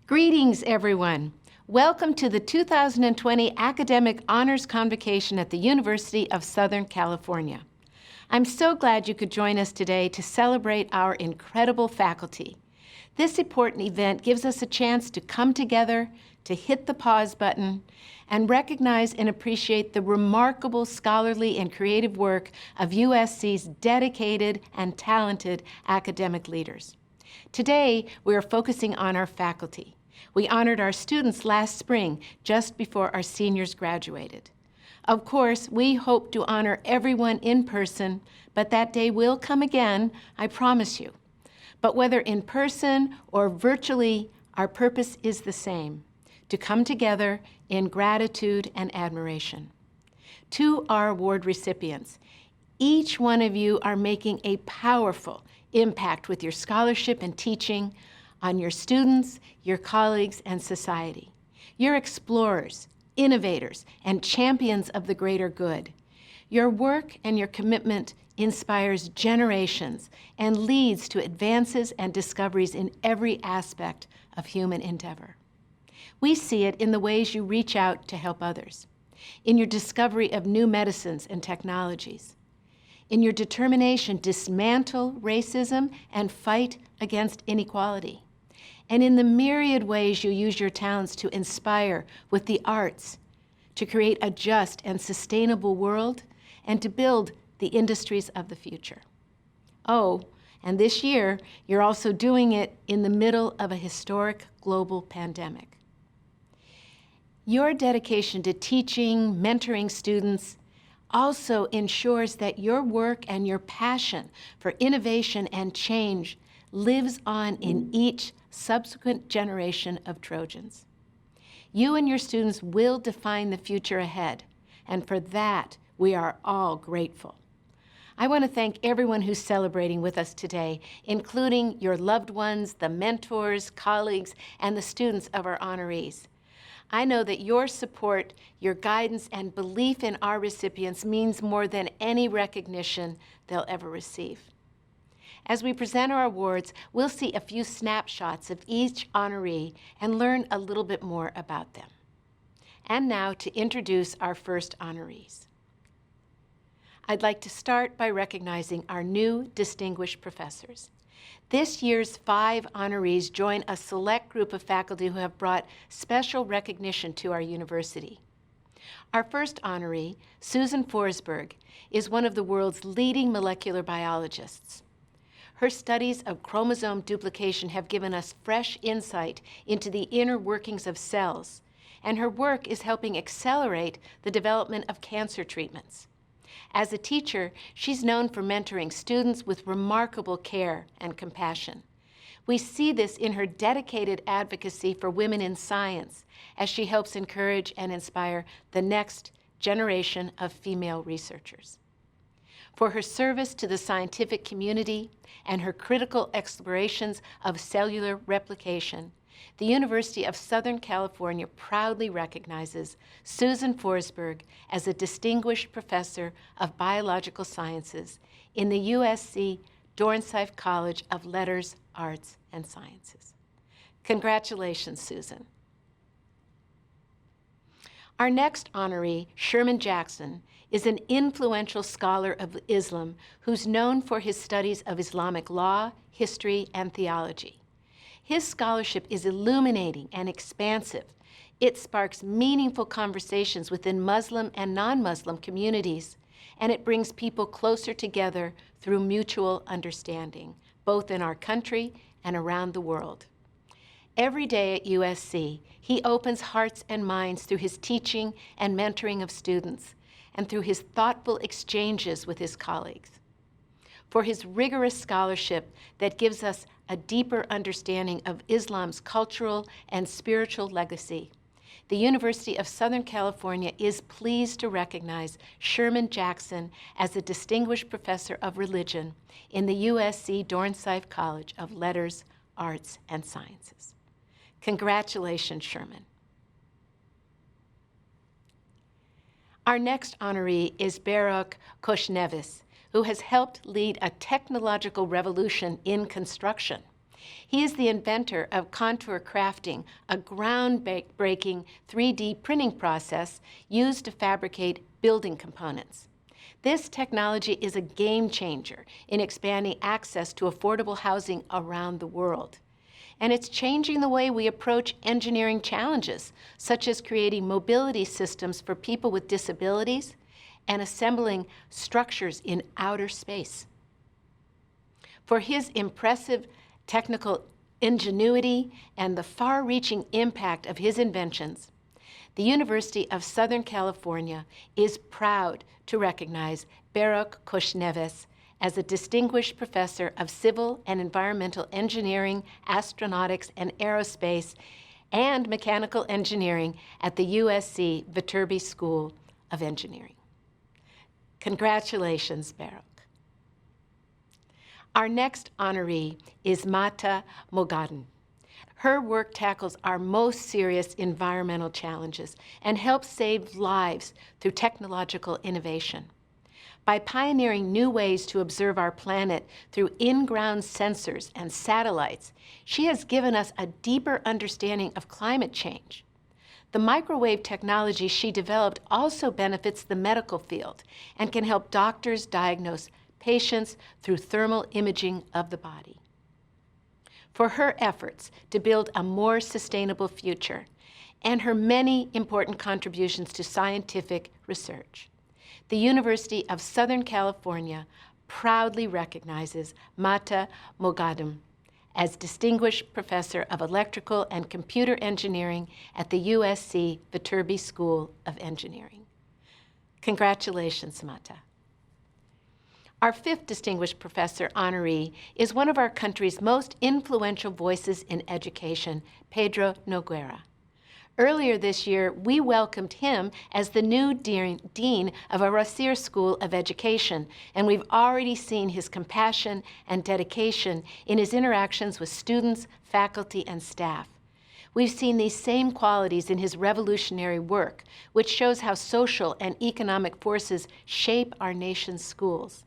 Greetings, everyone. Welcome to the 2020 Academic Honors Convocation at the University of Southern California. I'm so glad you could join us today to celebrate our incredible faculty. This important event gives us a chance to come together, to hit the pause button, and recognize and appreciate the remarkable scholarly and creative work of USC's dedicated and talented academic leaders. Today, we are focusing on our faculty. We honored our students last spring, just before our seniors graduated. Of course, we hope to honor everyone in person, but that day will come again, I promise you. But whether in person or virtually, our purpose is the same: to come together in gratitude and admiration. To our award recipients, each one of you are making a powerful impact with your scholarship and teaching on your students, your colleagues, and society. You're explorers, innovators, and champions of the greater good. Your work and your commitment inspires generations and leads to advances and discoveries in every aspect of human endeavor. We see it in the ways you reach out to help others, in your discovery of new medicines and technologies, in your determination to dismantle racism and fight against inequality, and in the myriad ways you use your talents to inspire with the arts, to create a just and sustainable world, and to build the industries of the future. Oh, and this year, you're also doing it in the middle of a historic global pandemic. Your dedication to teaching, mentoring students, also ensures that your work and your passion for innovation and change lives on in each subsequent generation of Trojans. You and your students will define the future ahead, and for that, we are all grateful. I want to thank everyone who's celebrating with us today, including your loved ones, the mentors, colleagues, and the students of our honorees. I know that your support, your guidance, and belief in our recipients means more than any recognition they'll ever receive. As we present our awards, we'll see a few snapshots of each honoree and learn a little bit more about them. And now to introduce our first honorees. I'd like to start by recognizing our new distinguished professors. This year's 5 honorees join a select group of faculty who have brought special recognition to our university. Our first honoree, Susan Forsberg, is one of the world's leading molecular biologists. Her studies of chromosome duplication have given us fresh insight into the inner workings of cells, and her work is helping accelerate the development of cancer treatments. As a teacher, she's known for mentoring students with remarkable care and compassion. We see this in her dedicated advocacy for women in science as she helps encourage and inspire the next generation of female researchers. For her service to the scientific community and her critical explorations of cellular replication, the University of Southern California proudly recognizes Susan Forsberg as a distinguished professor of biological sciences in the USC Dornsife College of Letters, Arts, and Sciences. Congratulations, Susan. Our next honoree, Sherman Jackson, is an influential scholar of Islam who's known for his studies of Islamic law, history, and theology. His scholarship is illuminating and expansive. It sparks meaningful conversations within Muslim and non-Muslim communities, and it brings people closer together through mutual understanding, both in our country and around the world. Every day at USC, he opens hearts and minds through his teaching and mentoring of students, and through his thoughtful exchanges with his colleagues. For his rigorous scholarship that gives us a deeper understanding of Islam's cultural and spiritual legacy, the University of Southern California is pleased to recognize Sherman Jackson as a distinguished professor of religion in the USC Dornsife College of Letters, Arts, and Sciences. Congratulations, Sherman. Our next honoree is Barak Khoshnevis, who has helped lead a technological revolution in construction. He is the inventor of contour crafting, a groundbreaking 3D printing process used to fabricate building components. This technology is a game changer in expanding access to affordable housing around the world. And it's changing the way we approach engineering challenges, such as creating mobility systems for people with disabilities and assembling structures in outer space. For his impressive technical ingenuity and the far-reaching impact of his inventions, the University of Southern California is proud to recognize Baruch Khoshnevis as a distinguished professor of civil and environmental engineering, astronautics, and aerospace, and mechanical engineering at the USC Viterbi School of Engineering. Congratulations, Baruch. Our next honoree is Mata Moghadam. Her work tackles our most serious environmental challenges and helps save lives through technological innovation. By pioneering new ways to observe our planet through in-ground sensors and satellites, she has given us a deeper understanding of climate change. The microwave technology she developed also benefits the medical field and can help doctors diagnose patients through thermal imaging of the body. For her efforts to build a more sustainable future and her many important contributions to scientific research, the University of Southern California proudly recognizes Mata Moghadam as Distinguished Professor of Electrical and Computer Engineering at the USC Viterbi School of Engineering. Congratulations, Mata. Our fifth Distinguished Professor honoree is one of our country's most influential voices in education, Pedro Noguera. Earlier this year, we welcomed him as the new dean of our Rossier School of Education, and we've already seen his compassion and dedication in his interactions with students, faculty, and staff. We've seen these same qualities in his revolutionary work, which shows how social and economic forces shape our nation's schools,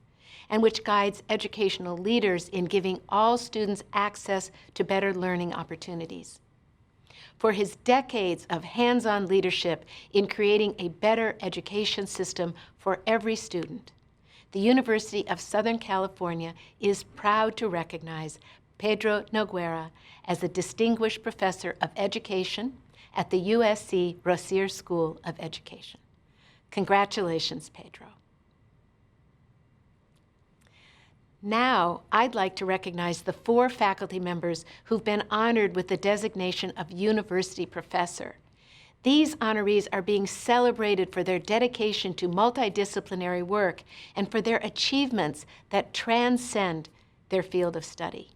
and which guides educational leaders in giving all students access to better learning opportunities. For his decades of hands-on leadership in creating a better education system for every student, the University of Southern California is proud to recognize Pedro Noguera as a Distinguished Professor of Education at the USC Rossier School of Education. Congratulations, Pedro. Now, I'd like to recognize the 4 faculty members who've been honored with the designation of University Professor. These honorees are being celebrated for their dedication to multidisciplinary work and for their achievements that transcend their field of study.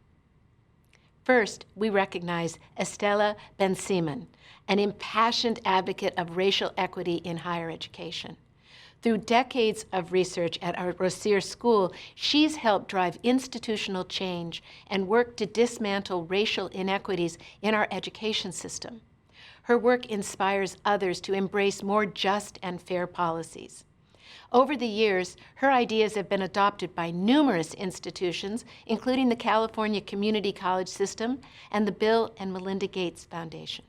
First, we recognize Estela Ben-Simon, an impassioned advocate of racial equity in higher education. Through decades of research at our Rossier School, she's helped drive institutional change and work to dismantle racial inequities in our education system. Her work inspires others to embrace more just and fair policies. Over the years, her ideas have been adopted by numerous institutions, including the California Community College System and the Bill and Melinda Gates Foundation.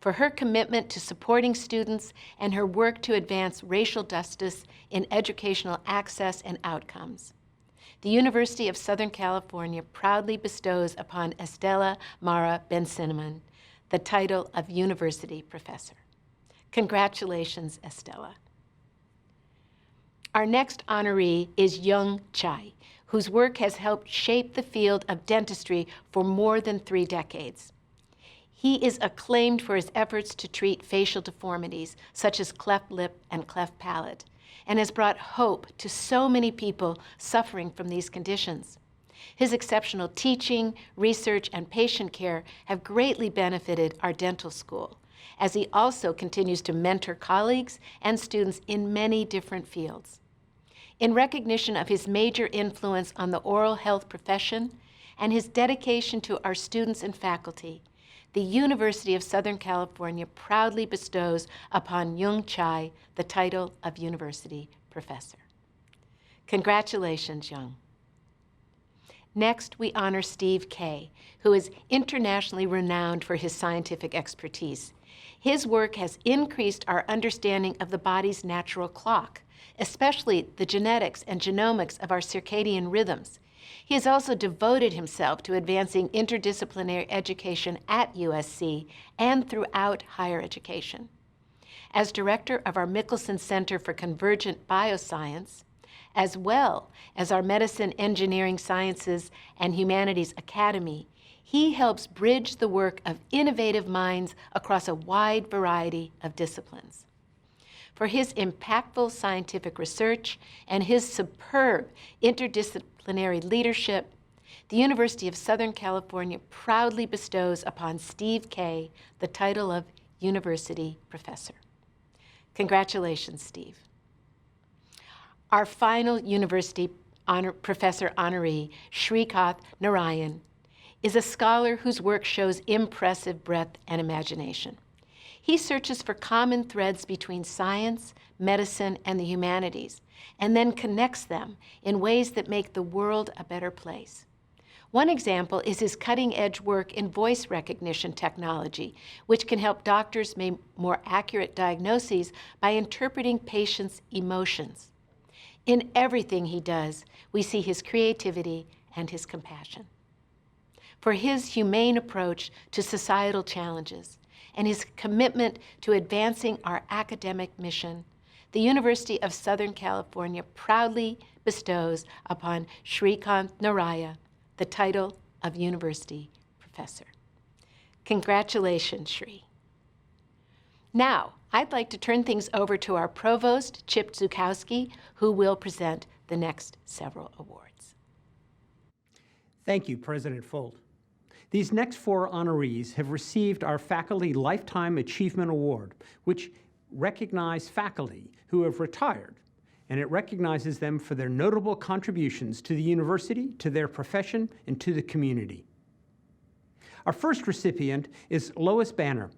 For her commitment to supporting students and her work to advance racial justice in educational access and outcomes, the University of Southern California proudly bestows upon Estela Mara Ben-Simon the title of University Professor. Congratulations, Estela. Our next honoree is Yung Chai, whose work has helped shape the field of dentistry for more than 3 decades. He is acclaimed for his efforts to treat facial deformities, such as cleft lip and cleft palate, and has brought hope to so many people suffering from these conditions. His exceptional teaching, research, and patient care have greatly benefited our dental school, as he also continues to mentor colleagues and students in many different fields. In recognition of his major influence on the oral health profession and his dedication to our students and faculty, the University of Southern California proudly bestows upon Yung Chai the title of University Professor. Congratulations, Yung. Next, we honor Steve Kay, who is internationally renowned for his scientific expertise. His work has increased our understanding of the body's natural clock, especially the genetics and genomics of our circadian rhythms. He has also devoted himself to advancing interdisciplinary education at USC and throughout higher education. As director of our Michelson Center for Convergent Bioscience, as well as our Medicine, Engineering Sciences, and Humanities Academy, he helps bridge the work of innovative minds across a wide variety of disciplines. For his impactful scientific research and his superb interdisciplinary leadership, the University of Southern California proudly bestows upon Steve Kay the title of University Professor. Congratulations, Steve. Our final University Professor honoree, Srikant Narayan, is a scholar whose work shows impressive breadth and imagination. He searches for common threads between science, medicine, and the humanities, and then connects them in ways that make the world a better place. One example is his cutting-edge work in voice recognition technology, which can help doctors make more accurate diagnoses by interpreting patients' emotions. In everything he does, we see his creativity and his compassion. For his humane approach to societal challenges and his commitment to advancing our academic mission, the University of Southern California proudly bestows upon Srikant Narayan the title of University Professor. Congratulations, Sri. Now, I'd like to turn things over to our Provost, Chip Zukowski, who will present the next several awards. Thank you, President Folt. These next 4 honorees have received our Faculty Lifetime Achievement Award, which recognizes faculty who have retired, and it recognizes them for their notable contributions to the university, to their profession, and to the community. Our first recipient is Lois Banner,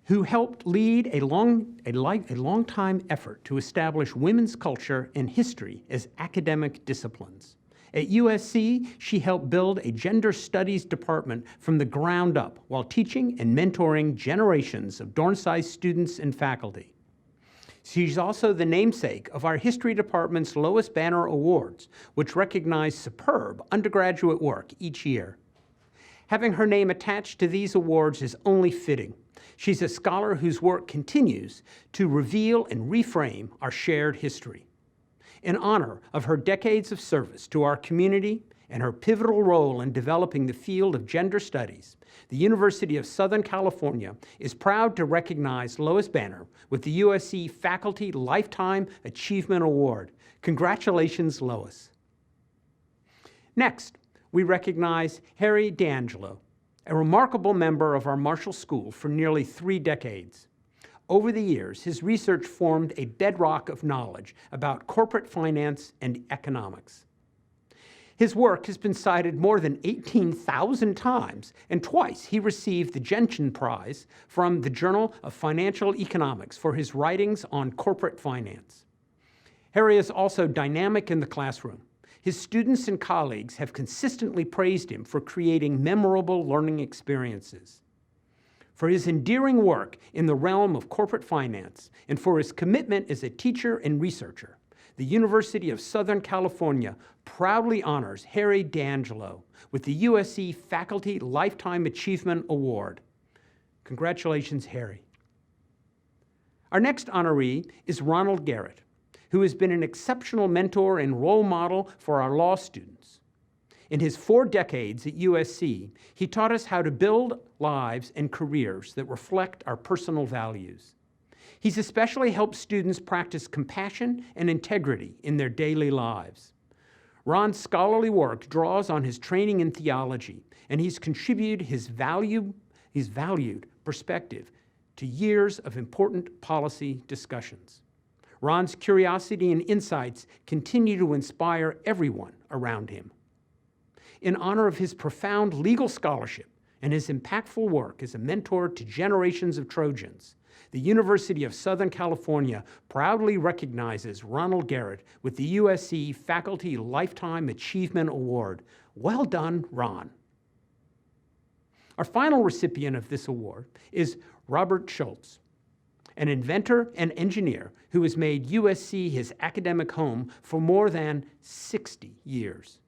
who helped lead a long-time effort to establish women's culture and history as academic disciplines. At USC, she helped build a gender studies department from the ground up while teaching and mentoring generations of Dornsize students and faculty. She's also the namesake of our History Department's Lois Banner Awards, which recognize superb undergraduate work each year. Having her name attached to these awards is only fitting. She's a scholar whose work continues to reveal and reframe our shared history. In honor of her decades of service to our community and her pivotal role in developing the field of gender studies, the University of Southern California is proud to recognize Lois Banner with the USC Faculty Lifetime Achievement Award. Congratulations, Lois. Next, we recognize Harry D'Angelo, a remarkable member of our Marshall School for nearly 3 decades. Over the years, his research formed a bedrock of knowledge about corporate finance and economics. His work has been cited more than 18,000 times, and twice he received the Gentian Prize from the Journal of Financial Economics for his writings on corporate finance. Harry is also dynamic in the classroom. His students and colleagues have consistently praised him for creating memorable learning experiences. For his endearing work in the realm of corporate finance, and for his commitment as a teacher and researcher, the University of Southern California proudly honors Harry D'Angelo with the USC Faculty Lifetime Achievement Award. Congratulations, Harry. Our next honoree is Ronald Garrett, who has been an exceptional mentor and role model for our law students. In his 4 decades at USC, he taught us how to build lives and careers that reflect our personal values. He's especially helped students practice compassion and integrity in their daily lives. Ron's scholarly work draws on his training in theology, and he's contributed his valued perspective to years of important policy discussions. Ron's curiosity and insights continue to inspire everyone around him. In honor of his profound legal scholarship and his impactful work as a mentor to generations of Trojans, the University of Southern California proudly recognizes Ronald Garrett with the USC Faculty Lifetime Achievement Award. Well done, Ron. Our final recipient of this award is Robert Schultz, an inventor and engineer who has made USC his academic home for more than 60 years.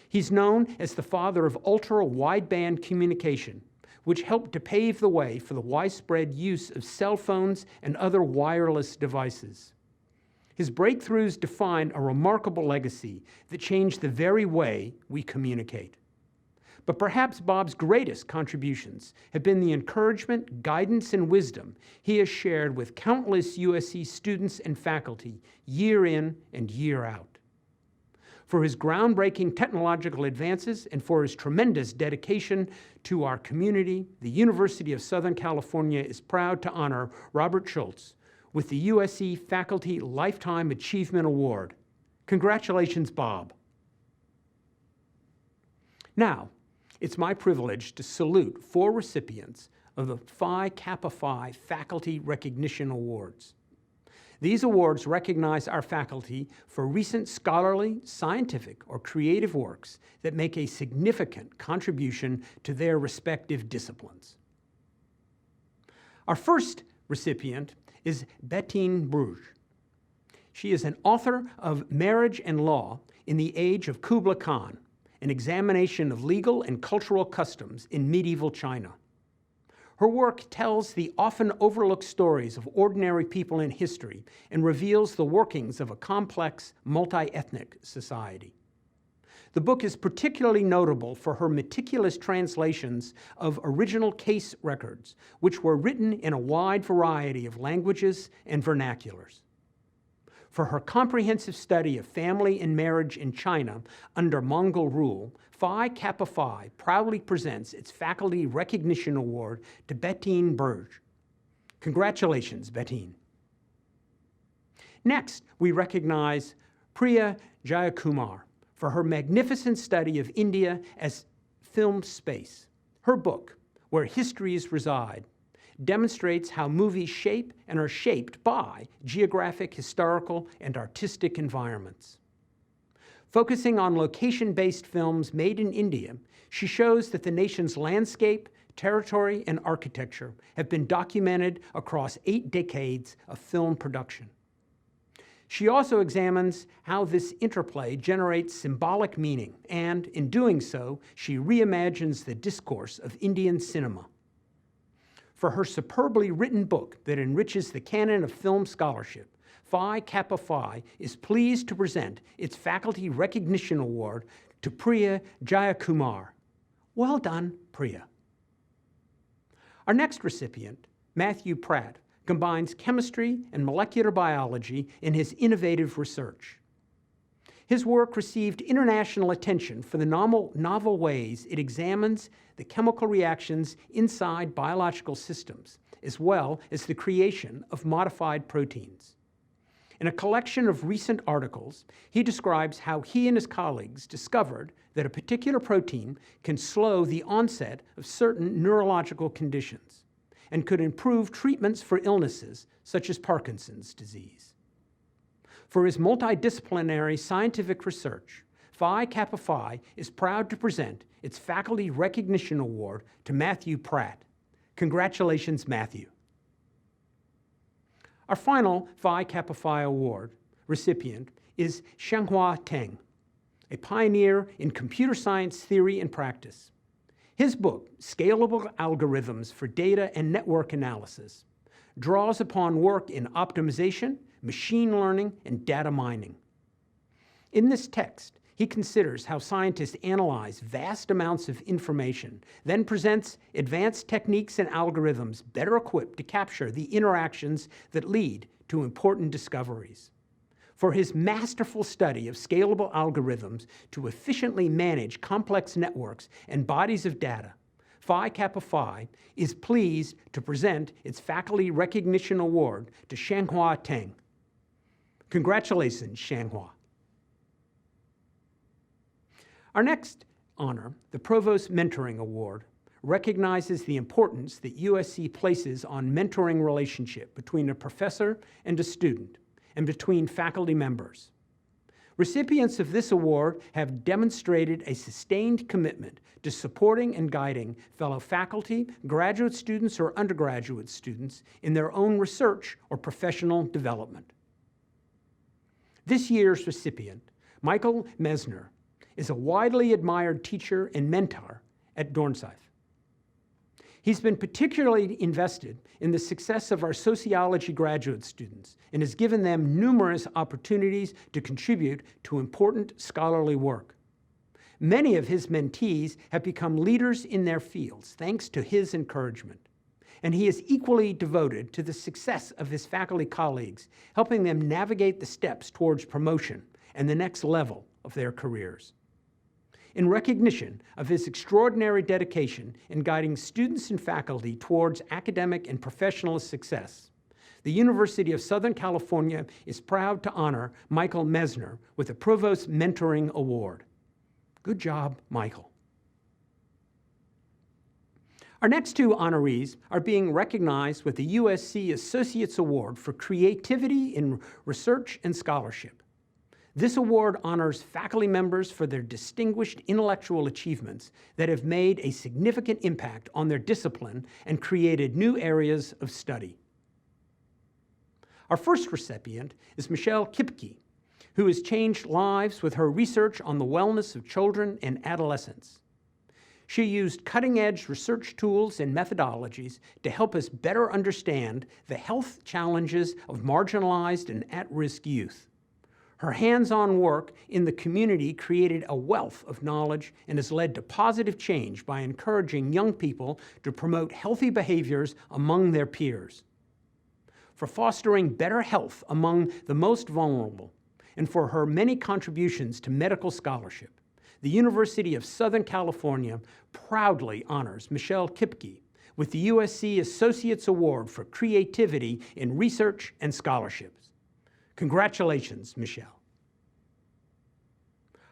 He's known as the father of ultra-wideband communication, which helped to pave the way for the widespread use of cell phones and other wireless devices. His breakthroughs define a remarkable legacy that changed the very way we communicate. But perhaps Bob's greatest contributions have been the encouragement, guidance, and wisdom he has shared with countless USC students and faculty year in and year out. For his groundbreaking technological advances and for his tremendous dedication to our community, the University of Southern California is proud to honor Robert Schultz with the USC Faculty Lifetime Achievement Award. Congratulations, Bob. Now, it's my privilege to salute 4 recipients of the Phi Kappa Phi Faculty Recognition Awards. These awards recognize our faculty for recent scholarly, scientific, or creative works that make a significant contribution to their respective disciplines. Our first recipient is Bettine Bruges. She is an author of Marriage and Law in the Age of Kublai Khan, an examination of legal and cultural customs in medieval China. Her work tells the often overlooked stories of ordinary people in history and reveals the workings of a complex, multi-ethnic society. The book is particularly notable for her meticulous translations of original case records, which were written in a wide variety of languages and vernaculars. For her comprehensive study of family and marriage in China under Mongol rule, Phi Kappa Phi proudly presents its Faculty Recognition Award to Bettine Bruges. Congratulations, Bettine. Next, we recognize Priya Jayakumar for her magnificent study of India as film space. Her book, Where Histories Reside, demonstrates how movies shape and are shaped by geographic, historical, and artistic environments. Focusing on location-based films made in India, she shows that the nation's landscape, territory, and architecture have been documented across 8 decades of film production. She also examines how this interplay generates symbolic meaning, and in doing so, she reimagines the discourse of Indian cinema. For her superbly written book that enriches the canon of film scholarship, Phi Kappa Phi is pleased to present its Faculty Recognition Award to Priya Jayakumar. Well done, Priya. Our next recipient, Matthew Pratt, combines chemistry and molecular biology in his innovative research. His work received international attention for the novel ways it examines the chemical reactions inside biological systems, as well as the creation of modified proteins. In a collection of recent articles, he describes how he and his colleagues discovered that a particular protein can slow the onset of certain neurological conditions and could improve treatments for illnesses such as Parkinson's disease. For his multidisciplinary scientific research, Phi Kappa Phi is proud to present its Faculty Recognition Award to Matthew Pratt. Congratulations, Matthew. Our final Phi Kappa Phi Award recipient is Xianghua Teng, a pioneer in computer science theory and practice. His book, Scalable Algorithms for Data and Network Analysis, draws upon work in optimization, machine learning, and data mining. In this text, he considers how scientists analyze vast amounts of information, then presents advanced techniques and algorithms better equipped to capture the interactions that lead to important discoveries. For his masterful study of scalable algorithms to efficiently manage complex networks and bodies of data, Phi Kappa Phi is pleased to present its Faculty Recognition Award to Xianghua Teng. Congratulations, Xianghua. Our next honor, the Provost Mentoring Award, recognizes the importance that USC places on mentoring relationship between a professor and a student, and between faculty members. Recipients of this award have demonstrated a sustained commitment to supporting and guiding fellow faculty, graduate students, or undergraduate students in their own research or professional development. This year's recipient, Michael Mesner, is a widely admired teacher and mentor at Dornsife. He's been particularly invested in the success of our sociology graduate students and has given them numerous opportunities to contribute to important scholarly work. Many of his mentees have become leaders in their fields thanks to his encouragement, and he is equally devoted to the success of his faculty colleagues, helping them navigate the steps towards promotion and the next level of their careers. In recognition of his extraordinary dedication in guiding students and faculty towards academic and professional success, the University of Southern California is proud to honor Michael Mesner with the Provost Mentoring Award. Good job, Michael. Our next two honorees are being recognized with the USC Associates Award for Creativity in Research and Scholarship. This award honors faculty members for their distinguished intellectual achievements that have made a significant impact on their discipline and created new areas of study. Our first recipient is Michelle Kipke, who has changed lives with her research on the wellness of children and adolescents. She used cutting-edge research tools and methodologies to help us better understand the health challenges of marginalized and at-risk youth. Her hands-on work in the community created a wealth of knowledge and has led to positive change by encouraging young people to promote healthy behaviors among their peers, for fostering better health among the most vulnerable, and for her many contributions to medical scholarship. The University of Southern California proudly honors Michelle Kipke with the USC Associates Award for Creativity in Research and Scholarships. Congratulations, Michelle.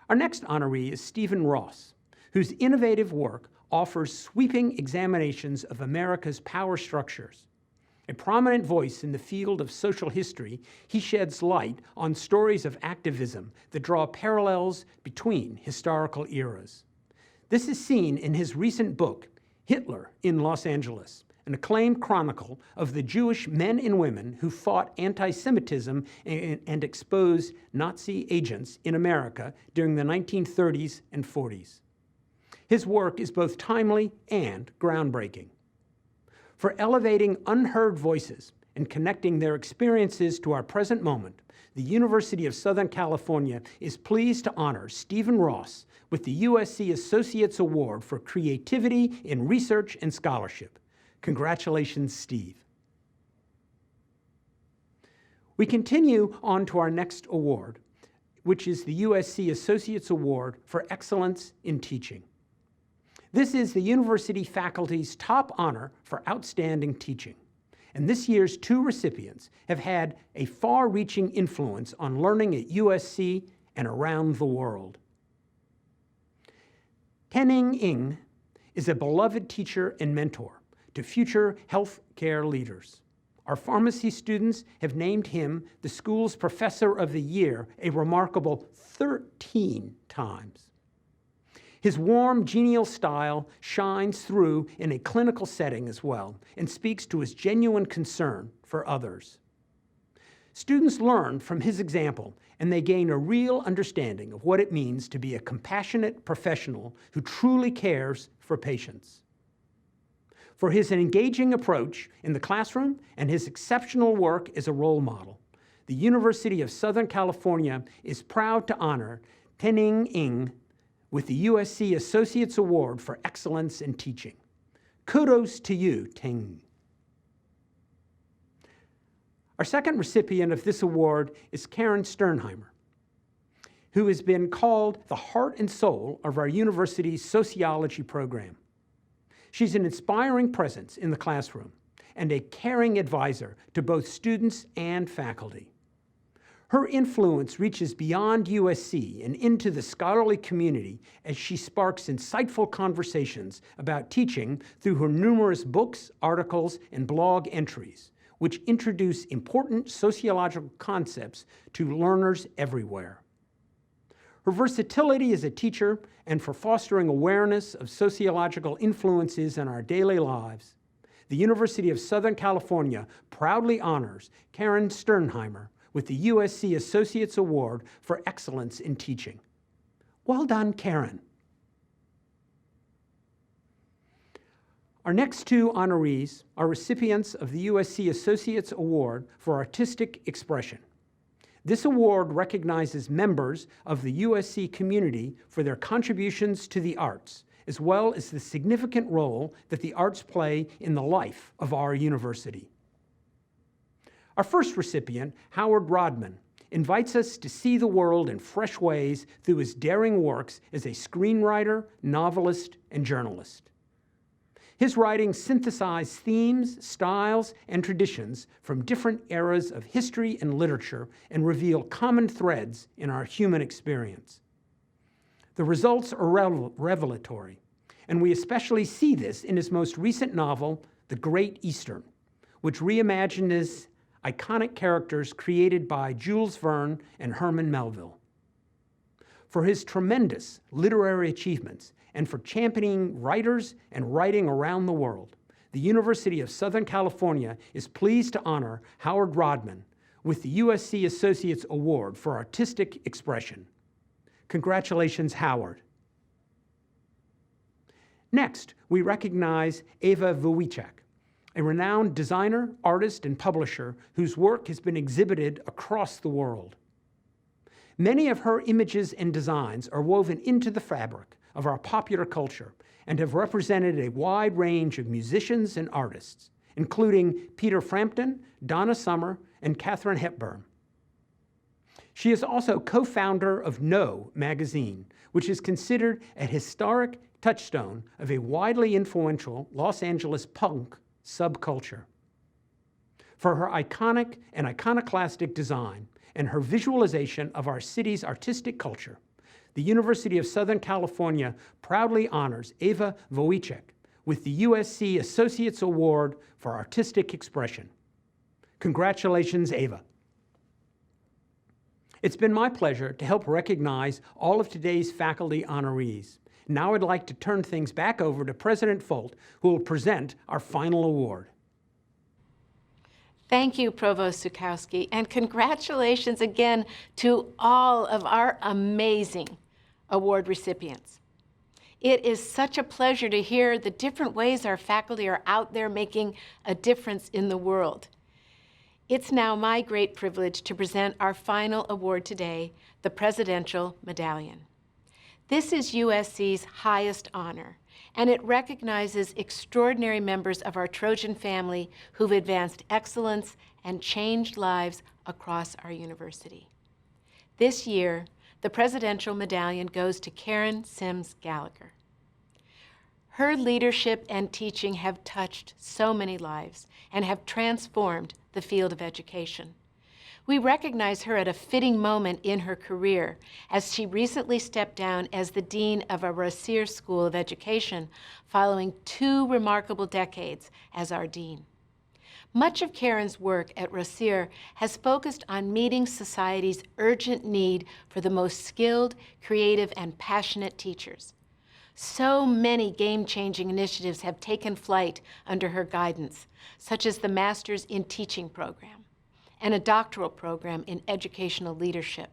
Our next honoree is Stephen Ross, whose innovative work offers sweeping examinations of America's power structures. A prominent voice in the field of social history, he sheds light on stories of activism that draw parallels between historical eras. This is seen in his recent book, Hitler in Los Angeles, an acclaimed chronicle of the Jewish men and women who fought anti-Semitism and exposed Nazi agents in America during the 1930s and 40s. His work is both timely and groundbreaking. For elevating unheard voices and connecting their experiences to our present moment, the University of Southern California is pleased to honor Stephen Ross with the USC Associates Award for Creativity in Research and Scholarship. Congratulations, Steve. We continue on to our next award, which is the USC Associates Award for Excellence in Teaching. This is the university faculty's top honor for outstanding teaching, and this year's two recipients have had a far-reaching influence on learning at USC and around the world. Ten-Ning Ng is a beloved teacher and mentor to future healthcare leaders. Our pharmacy students have named him the school's Professor of the Year a remarkable 13 times. His warm, genial style shines through in a clinical setting as well and speaks to his genuine concern for others. Students learn from his example, and they gain a real understanding of what it means to be a compassionate professional who truly cares for patients. For his engaging approach in the classroom and his exceptional work as a role model, the University of Southern California is proud to honor Ten-Ning Ng with the USC Associates Award for Excellence in Teaching. Kudos to you, Ting. Our second recipient of this award is Karen Sternheimer, who has been called the heart and soul of our university's sociology program. She's an inspiring presence in the classroom and a caring advisor to both students and faculty. Her influence reaches beyond USC and into the scholarly community as she sparks insightful conversations about teaching through her numerous books, articles, and blog entries, which introduce important sociological concepts to learners everywhere. Her versatility as a teacher and for fostering awareness of sociological influences in our daily lives, the University of Southern California proudly honors Karen Sternheimer with the USC Associates Award for Excellence in Teaching. Well done, Karen. Our next two honorees are recipients of the USC Associates Award for Artistic Expression. This award recognizes members of the USC community for their contributions to the arts, as well as the significant role that the arts play in the life of our university. Our first recipient, Howard Rodman, invites us to see the world in fresh ways through his daring works as a screenwriter, novelist, and journalist. His writings synthesize themes, styles, and traditions from different eras of history and literature and reveal common threads in our human experience. The results are revelatory, and we especially see this in his most recent novel, The Great Eastern, which reimagined his iconic characters created by Jules Verne and Herman Melville. For his tremendous literary achievements and for championing writers and writing around the world, the University of Southern California is pleased to honor Howard Rodman with the USC Associates Award for Artistic Expression. Congratulations, Howard. Next, we recognize Eva Wojciech, a renowned designer, artist, and publisher whose work has been exhibited across the world. Many of her images and designs are woven into the fabric of our popular culture and have represented a wide range of musicians and artists, including Peter Frampton, Donna Summer, and Katharine Hepburn. She is also co-founder of No magazine, which is considered a historic touchstone of a widely influential Los Angeles punk subculture. For her iconic and iconoclastic design and her visualization of our city's artistic culture, the University of Southern California proudly honors Eva Wojciech with the USC Associates Award for Artistic Expression. Congratulations, Eva. It's been my pleasure to help recognize all of today's faculty honorees. Now I'd like to turn things back over to President Folt, who will present our final award. Thank you, Provost Zukowski, and congratulations again to all of our amazing award recipients. It is such a pleasure to hear the different ways our faculty are out there making a difference in the world. It's now my great privilege to present our final award today, the Presidential Medallion. This is USC's highest honor, and it recognizes extraordinary members of our Trojan family who've advanced excellence and changed lives across our university. This year, the Presidential Medallion goes to Karen Sims Gallagher. Her leadership and teaching have touched so many lives and have transformed the field of education. We recognize her at a fitting moment in her career as she recently stepped down as the Dean of a Rossier School of Education following 2 remarkable decades as our Dean. Much of Karen's work at Rossier has focused on meeting society's urgent need for the most skilled, creative, and passionate teachers. So many game-changing initiatives have taken flight under her guidance, such as the Masters in Teaching program and a doctoral program in educational leadership.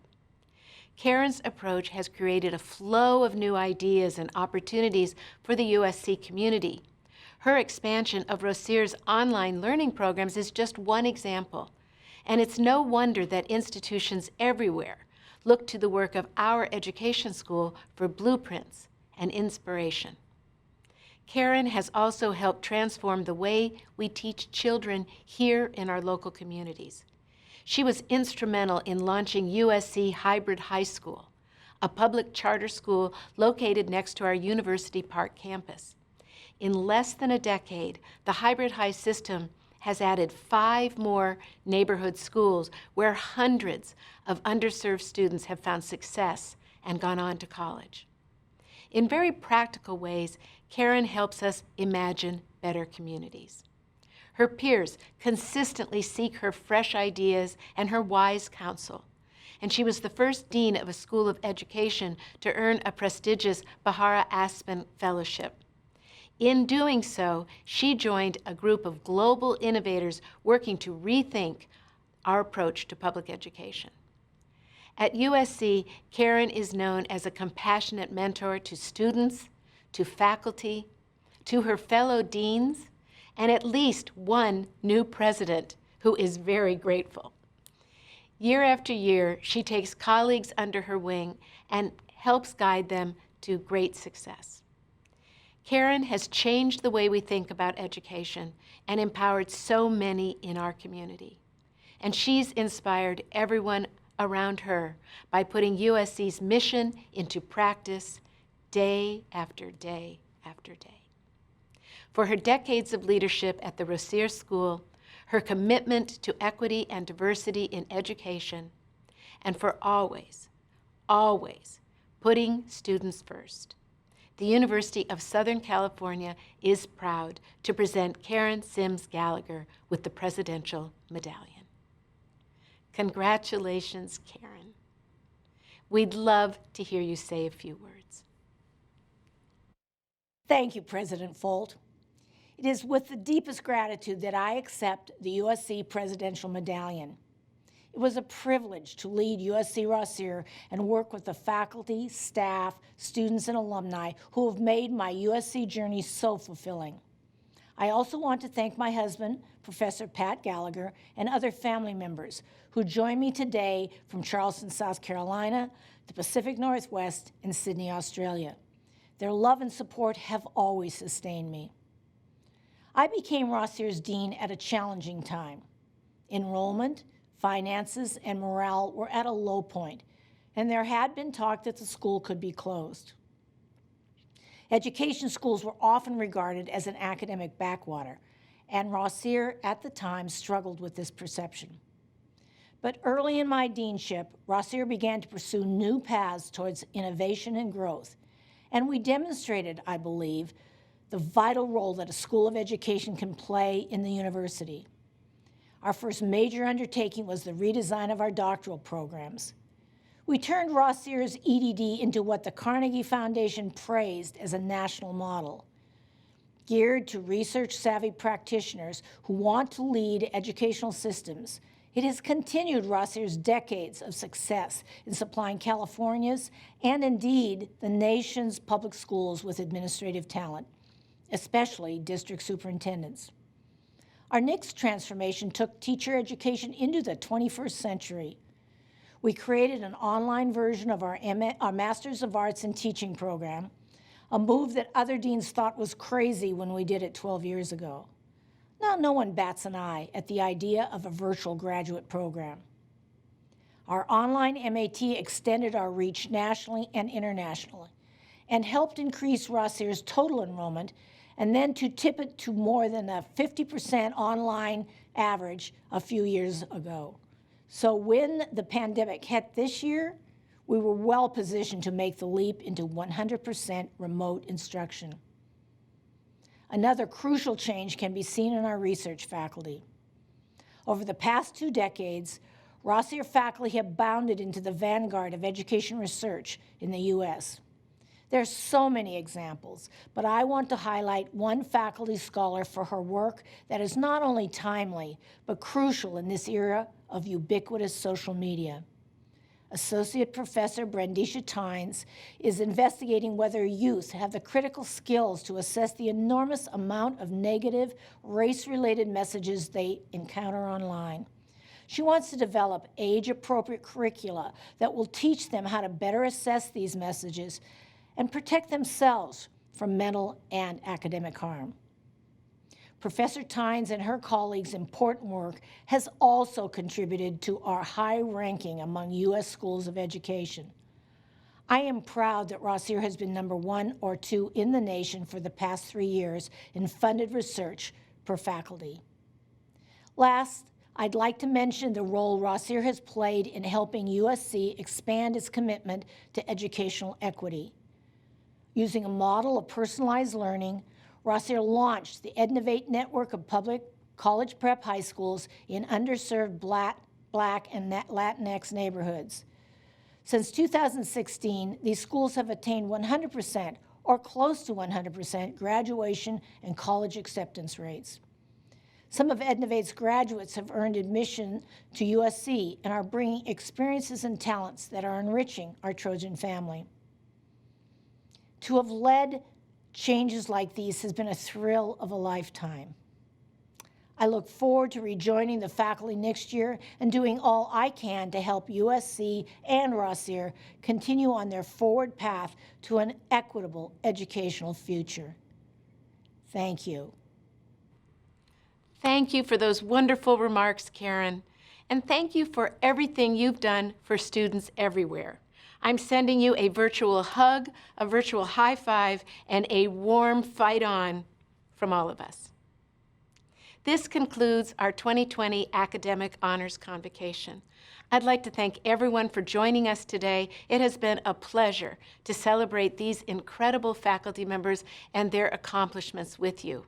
Karen's approach has created a flow of new ideas and opportunities for the USC community. Her expansion of Rossier's online learning programs is just one example, and it's no wonder that institutions everywhere look to the work of our education school for blueprints and inspiration. Karen has also helped transform the way we teach children here in our local communities. She was instrumental in launching USC Hybrid High School, a public charter school located next to our University Park campus. In less than a decade, the Hybrid High system has added 5 more neighborhood schools where hundreds of underserved students have found success and gone on to college. In very practical ways, Karen helps us imagine better communities. Her peers consistently seek her fresh ideas and her wise counsel. And she was the first dean of a school of education to earn a prestigious Bahara Aspen Fellowship. In doing so, she joined a group of global innovators working to rethink our approach to public education. At USC, Karen is known as a compassionate mentor to students, to faculty, to her fellow deans, and at least one new president who is very grateful. Year after year, she takes colleagues under her wing and helps guide them to great success. Karen has changed the way we think about education and empowered so many in our community. And she's inspired everyone around her by putting USC's mission into practice day after day after day. For her decades of leadership at the Rossier School, her commitment to equity and diversity in education, and for always, always putting students first, the University of Southern California is proud to present Karen Sims Gallagher with the Presidential Medallion. Congratulations, Karen. We'd love to hear you say a few words. Thank you, President Folt. It is with the deepest gratitude that I accept the USC Presidential Medallion. It was a privilege to lead USC Rossier and work with the faculty, staff, students, and alumni who have made my USC journey so fulfilling. I also want to thank my husband, Professor Pat Gallagher, and other family members who join me today from Charleston, South Carolina, the Pacific Northwest, and Sydney, Australia. Their love and support have always sustained me. I became Rossier's dean at a challenging time. Enrollment, finances, and morale were at a low point, and there had been talk that the school could be closed. Education schools were often regarded as an academic backwater, and Rossier at the time struggled with this perception. But early in my deanship, Rossier began to pursue new paths towards innovation and growth, and we demonstrated, I believe, the vital role that a school of education can play in the university. Our first major undertaking was the redesign of our doctoral programs. We turned Rossier's EDD into what the Carnegie Foundation praised as a national model, geared to research-savvy practitioners who want to lead educational systems. It has continued Rossier's decades of success in supplying California's and indeed the nation's public schools with administrative talent, especially district superintendents. Our next transformation took teacher education into the 21st century. We created an online version of our Masters of Arts in Teaching program, a move that other deans thought was crazy when we did it 12 years ago. Now, no one bats an eye at the idea of a virtual graduate program. Our online MAT extended our reach nationally and internationally and helped increase Rossier's total enrollment and then to tip it to more than a 50% online average a few years ago. So when the pandemic hit this year, we were well positioned to make the leap into 100% remote instruction. Another crucial change can be seen in our research faculty. Over the past 2 decades, Rossier faculty have bounded into the vanguard of education research in the U.S. There's so many examples, but I want to highlight one faculty scholar for her work that is not only timely, but crucial in this era of ubiquitous social media. Associate Professor Brandisha Tynes is investigating whether youth have the critical skills to assess the enormous amount of negative, race-related messages they encounter online. She wants to develop age-appropriate curricula that will teach them how to better assess these messages and protect themselves from mental and academic harm. Professor Tynes and her colleagues' important work has also contributed to our high ranking among U.S. schools of education. I am proud that Rossier has been number 1 or 2 in the nation for the past 3 years in funded research per faculty. Last, I'd like to mention the role Rossier has played in helping USC expand its commitment to educational equity. Using a model of personalized learning, Rossier launched the Ednovate network of public college prep high schools in underserved Black and Latinx neighborhoods. Since 2016, these schools have attained 100% or close to 100% graduation and college acceptance rates. Some of Ednovate's graduates have earned admission to USC and are bringing experiences and talents that are enriching our Trojan family. To have led changes like these has been a thrill of a lifetime. I look forward to rejoining the faculty next year and doing all I can to help USC and Rossier continue on their forward path to an equitable educational future. Thank you. Thank you for those wonderful remarks, Karen. And thank you for everything you've done for students everywhere. I'm sending you a virtual hug, a virtual high five, and a warm fight on from all of us. This concludes our 2020 Academic Honors Convocation. I'd like to thank everyone for joining us today. It has been a pleasure to celebrate these incredible faculty members and their accomplishments with you.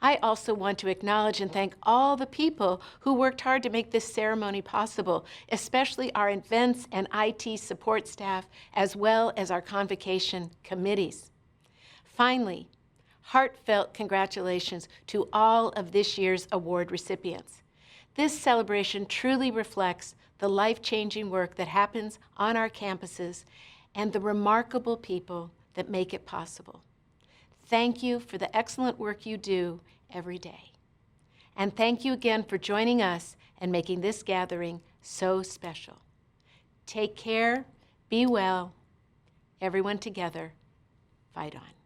I also want to acknowledge and thank all the people who worked hard to make this ceremony possible, especially our events and IT support staff, as well as our convocation committees. Finally, heartfelt congratulations to all of this year's award recipients. This celebration truly reflects the life-changing work that happens on our campuses and the remarkable people that make it possible. Thank you for the excellent work you do every day. And thank you again for joining us and making this gathering so special. Take care, be well, everyone together, fight on.